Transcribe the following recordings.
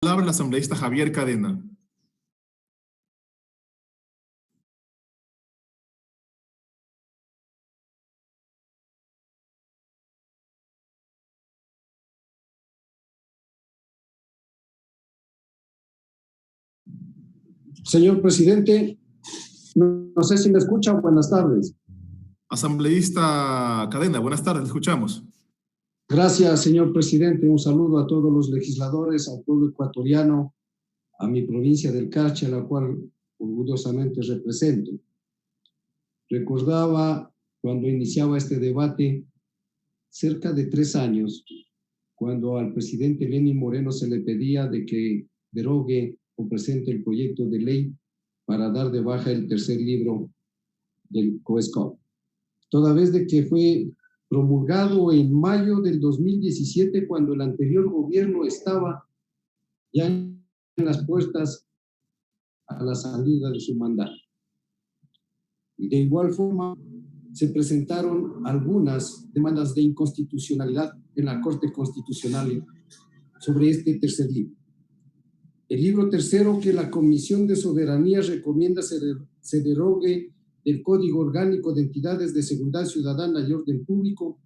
Palabra el asambleísta Javier Cadena. Señor presidente, no sé si me escucha. Buenas tardes. Asambleísta Cadena, buenas tardes, le escuchamos. Gracias, señor presidente. Un saludo a todos los legisladores, al pueblo ecuatoriano, a mi provincia del Carchi, a la cual orgullosamente represento. Recordaba cuando iniciaba este debate, cerca de 3 años, cuando al presidente Lenín Moreno se le pedía de que derogue o presente el proyecto de ley para dar de baja el tercer libro del COESCOP. Toda vez de que fue promulgado en mayo del 2017, cuando el anterior gobierno estaba ya en las puertas a la salida de su mandato. De igual forma, se presentaron algunas demandas de inconstitucionalidad en la Corte Constitucional sobre este tercer libro. El libro tercero, que la Comisión de Soberanía recomienda se derogue del Código Orgánico de Entidades de Seguridad Ciudadana y Orden Público,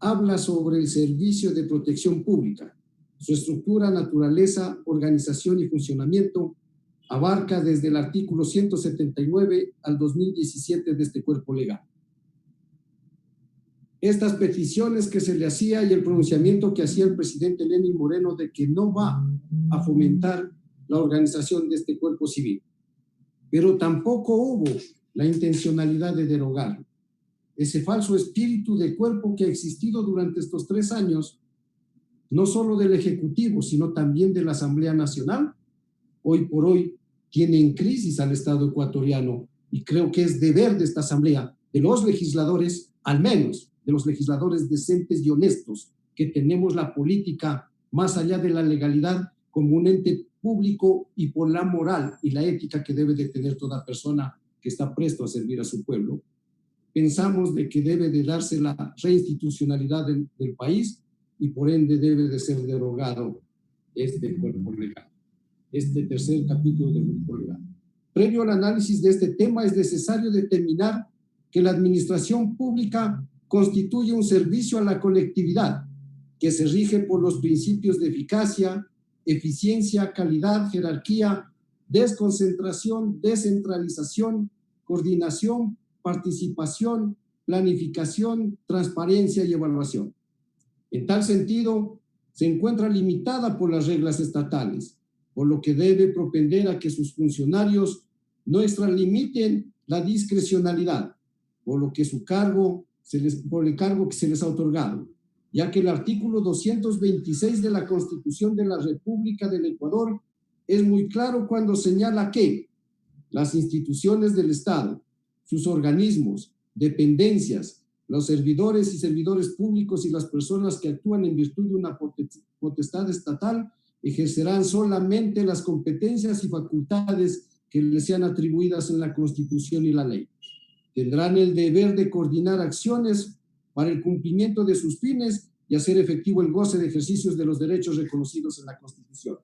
habla sobre el servicio de protección pública. Su estructura, naturaleza, organización y funcionamiento abarca desde el artículo 179 al 2017 de este cuerpo legal. Estas peticiones que se le hacía y el pronunciamiento que hacía el presidente Lenín Moreno de que no va a fomentar la organización de este cuerpo civil, pero tampoco hubo la intencionalidad de derogarlo. Ese falso espíritu de cuerpo que ha existido durante estos 3 años, no solo del Ejecutivo, sino también de la Asamblea Nacional, hoy por hoy tiene en crisis al Estado ecuatoriano, y creo que es deber de esta Asamblea, de los legisladores, al menos de los legisladores decentes y honestos, que tenemos la política más allá de la legalidad como un ente público y por la moral y la ética que debe de tener toda persona que está presto a servir a su pueblo. Pensamos de que debe de darse la reinstitucionalidad del país y por ende debe de ser derogado este cuerpo legal, este tercer capítulo del cuerpo legal. Previo al análisis de este tema, es necesario determinar que la administración pública constituye un servicio a la colectividad que se rige por los principios de eficacia, eficiencia, calidad, jerarquía, desconcentración, descentralización, coordinación, participación, planificación, transparencia y evaluación. En tal sentido, se encuentra limitada por las reglas estatales, por lo que debe propender a que sus funcionarios no extralimiten la discrecionalidad, por el cargo que se les ha otorgado, ya que el artículo 226 de la Constitución de la República del Ecuador es muy claro cuando señala que las instituciones del Estado, sus organismos, dependencias, los servidores y servidores públicos y las personas que actúan en virtud de una potestad estatal ejercerán solamente las competencias y facultades que les sean atribuidas en la Constitución y la ley. Tendrán el deber de coordinar acciones para el cumplimiento de sus fines y hacer efectivo el goce de ejercicios de los derechos reconocidos en la Constitución.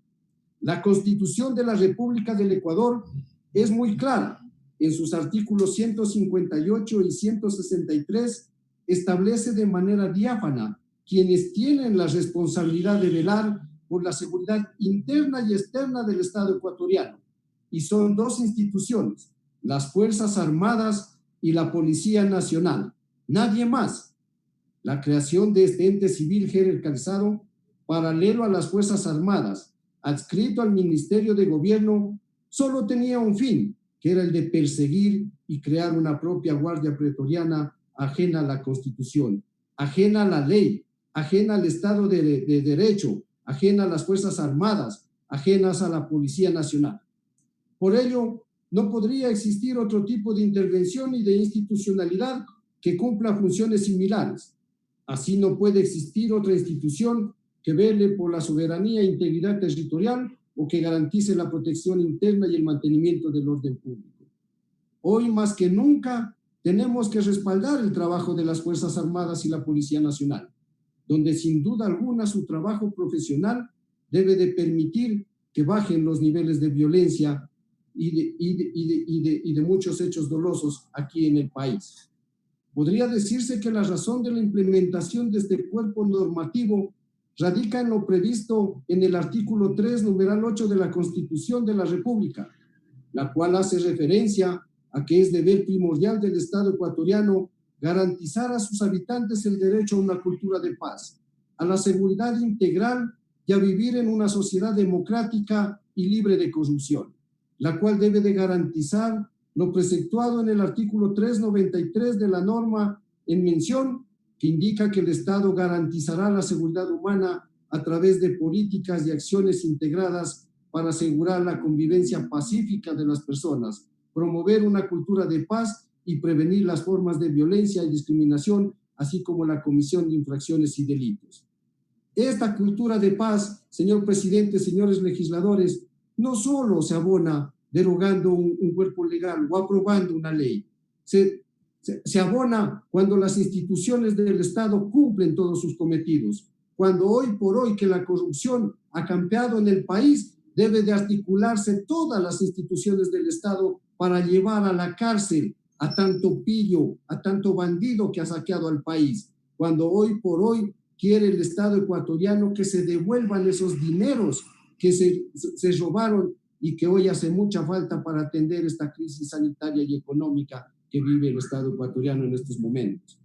La Constitución de la República del Ecuador es muy clara. En sus artículos 158 y 163 establece de manera diáfana quienes tienen la responsabilidad de velar por la seguridad interna y externa del Estado ecuatoriano. Y son 2 instituciones, las Fuerzas Armadas y la Policía Nacional. Nadie más. La creación de este ente civil jerarquizado, paralelo a las Fuerzas Armadas, adscrito al Ministerio de Gobierno, solo tenía un fin, que era el de perseguir y crear una propia guardia pretoriana ajena a la Constitución, ajena a la ley, ajena al Estado de Derecho, ajena a las Fuerzas Armadas, ajenas a la Policía Nacional. Por ello, no podría existir otro tipo de intervención y de institucionalidad que cumpla funciones similares. Así no puede existir otra institución que vele por la soberanía e integridad territorial o que garantice la protección interna y el mantenimiento del orden público. Hoy más que nunca tenemos que respaldar el trabajo de las Fuerzas Armadas y la Policía Nacional, donde sin duda alguna su trabajo profesional debe de permitir que bajen los niveles de violencia y de muchos hechos dolosos aquí en el país. Podría decirse que la razón de la implementación de este cuerpo normativo radica en lo previsto en el artículo 3, numeral 8 de la Constitución de la República, la cual hace referencia a que es deber primordial del Estado ecuatoriano garantizar a sus habitantes el derecho a una cultura de paz, a la seguridad integral y a vivir en una sociedad democrática y libre de corrupción, la cual debe de garantizar lo preceptuado en el artículo 393 de la norma en mención, que indica que el Estado garantizará la seguridad humana a través de políticas y acciones integradas para asegurar la convivencia pacífica de las personas, promover una cultura de paz y prevenir las formas de violencia y discriminación, así como la comisión de infracciones y delitos. Esta cultura de paz, señor presidente, señores legisladores, no solo se abona derogando un cuerpo legal o aprobando una ley, se abona cuando las instituciones del Estado cumplen todos sus cometidos, cuando hoy por hoy que la corrupción ha campeado en el país, debe de articularse todas las instituciones del Estado para llevar a la cárcel a tanto pillo, a tanto bandido que ha saqueado al país, cuando hoy por hoy quiere el Estado ecuatoriano que se devuelvan esos dineros que se robaron y que hoy hace mucha falta para atender esta crisis sanitaria y económica que vive el Estado ecuatoriano en estos momentos.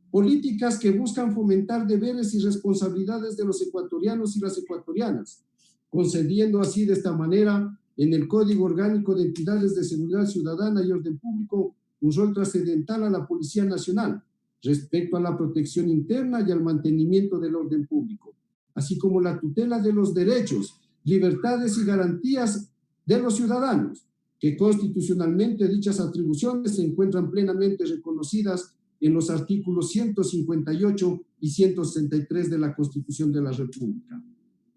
Políticas que buscan fomentar deberes y responsabilidades de los ecuatorianos y las ecuatorianas, concediendo así de esta manera en el Código Orgánico de Entidades de Seguridad Ciudadana y Orden Público un rol trascendental a la Policía Nacional respecto a la protección interna y al mantenimiento del orden público, así como la tutela de los derechos, libertades y garantías de los ciudadanos, que constitucionalmente dichas atribuciones se encuentran plenamente reconocidas en los artículos 158 y 163 de la Constitución de la República.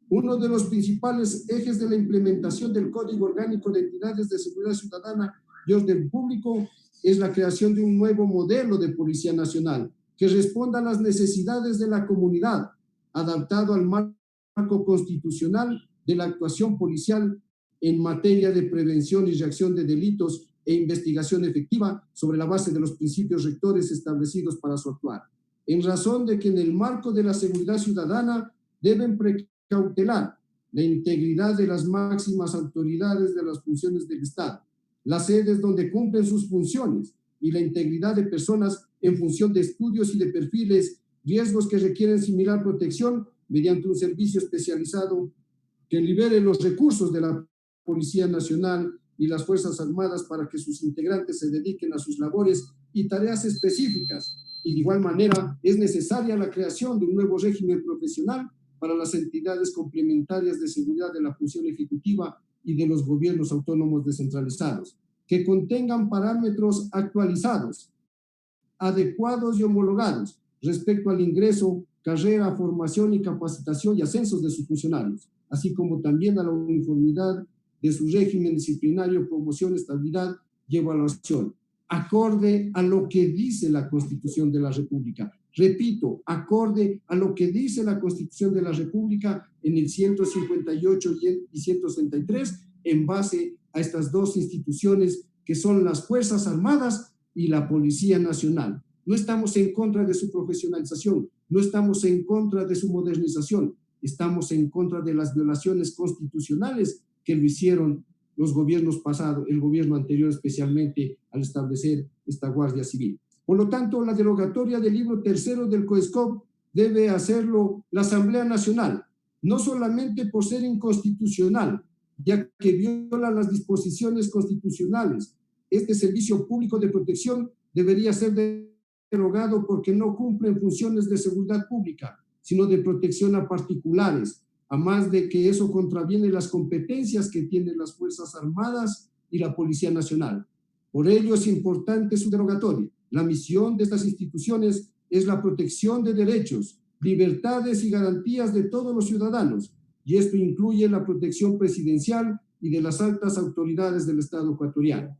Uno de los principales ejes de la implementación del Código Orgánico de Entidades de Seguridad Ciudadana y Orden Público es la creación de un nuevo modelo de Policía Nacional que responda a las necesidades de la comunidad, adaptado al marco constitucional de la actuación policial en materia de prevención y reacción de delitos e investigación efectiva sobre la base de los principios rectores establecidos para su actuar, en razón de que en el marco de la seguridad ciudadana deben precautelar la integridad de las máximas autoridades de las funciones del Estado, las sedes donde cumplen sus funciones y la integridad de personas en función de estudios y de perfiles, riesgos que requieren similar protección mediante un servicio especializado que libere los recursos de la Policía Nacional y las Fuerzas Armadas para que sus integrantes se dediquen a sus labores y tareas específicas. Y de igual manera es necesaria la creación de un nuevo régimen profesional para las entidades complementarias de seguridad de la función ejecutiva y de los gobiernos autónomos descentralizados, que contengan parámetros actualizados, adecuados y homologados respecto al ingreso, carrera, formación y capacitación y ascensos de sus funcionarios, así como también a la uniformidad de su régimen disciplinario, promoción, estabilidad y evaluación, acorde a lo que dice la Constitución de la República. Repito, acorde a lo que dice la Constitución de la República en el 158 y 163, en base a estas dos instituciones que son las Fuerzas Armadas y la Policía Nacional. No estamos en contra de su profesionalización, no estamos en contra de su modernización, estamos en contra de las violaciones constitucionales que lo hicieron los gobiernos pasados, el gobierno anterior especialmente, al establecer esta Guardia Civil. Por lo tanto, la derogatoria del libro tercero del COESCOP debe hacerlo la Asamblea Nacional, no solamente por ser inconstitucional, ya que viola las disposiciones constitucionales. Este servicio público de protección debería ser derogado porque no cumple funciones de seguridad pública, sino de protección a particulares, a más de que eso contraviene las competencias que tienen las Fuerzas Armadas y la Policía Nacional. Por ello es importante su derogatoria. La misión de estas instituciones es la protección de derechos, libertades y garantías de todos los ciudadanos, y esto incluye la protección presidencial y de las altas autoridades del Estado ecuatoriano.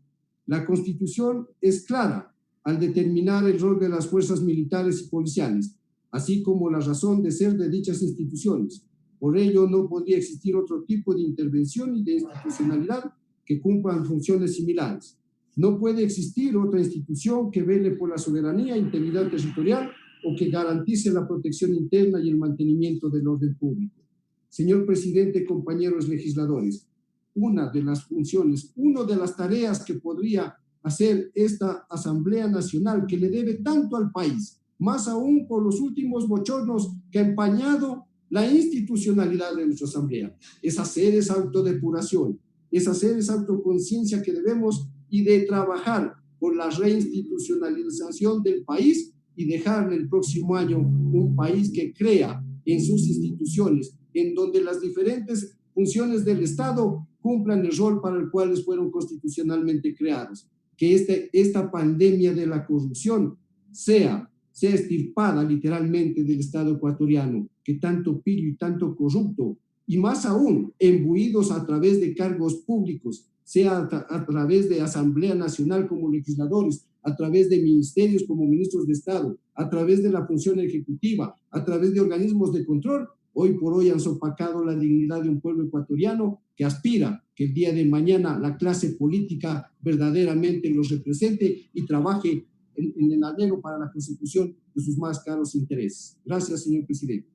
La Constitución es clara al determinar el rol de las fuerzas militares y policiales, así como la razón de ser de dichas instituciones. Por ello, no podría existir otro tipo de intervención y de institucionalidad que cumplan funciones similares. No puede existir otra institución que vele por la soberanía e integridad territorial o que garantice la protección interna y el mantenimiento del orden público. Señor presidente, compañeros legisladores, una de las funciones, una de las tareas que podría hacer esta Asamblea Nacional, que le debe tanto al país, más aún por los últimos bochornos que ha empañado la institucionalidad de nuestra Asamblea, es hacer esa autodepuración, es hacer esa autoconciencia que debemos y de trabajar por la reinstitucionalización del país y dejar el próximo año un país que crea en sus instituciones, en donde las diferentes funciones del Estado cumplan el rol para el cual fueron constitucionalmente creados. Que esta pandemia de la corrupción sea extirpada literalmente del Estado ecuatoriano, que tanto pillo y tanto corrupto, y más aún, imbuidos a través de cargos públicos, sea a través de Asamblea Nacional como legisladores, a través de ministerios como ministros de Estado, a través de la función ejecutiva, a través de organismos de control, hoy por hoy han sopacado la dignidad de un pueblo ecuatoriano que aspira que el día de mañana la clase política verdaderamente los represente y trabaje en el anhelo para la consecución de sus más caros intereses. Gracias, señor presidente.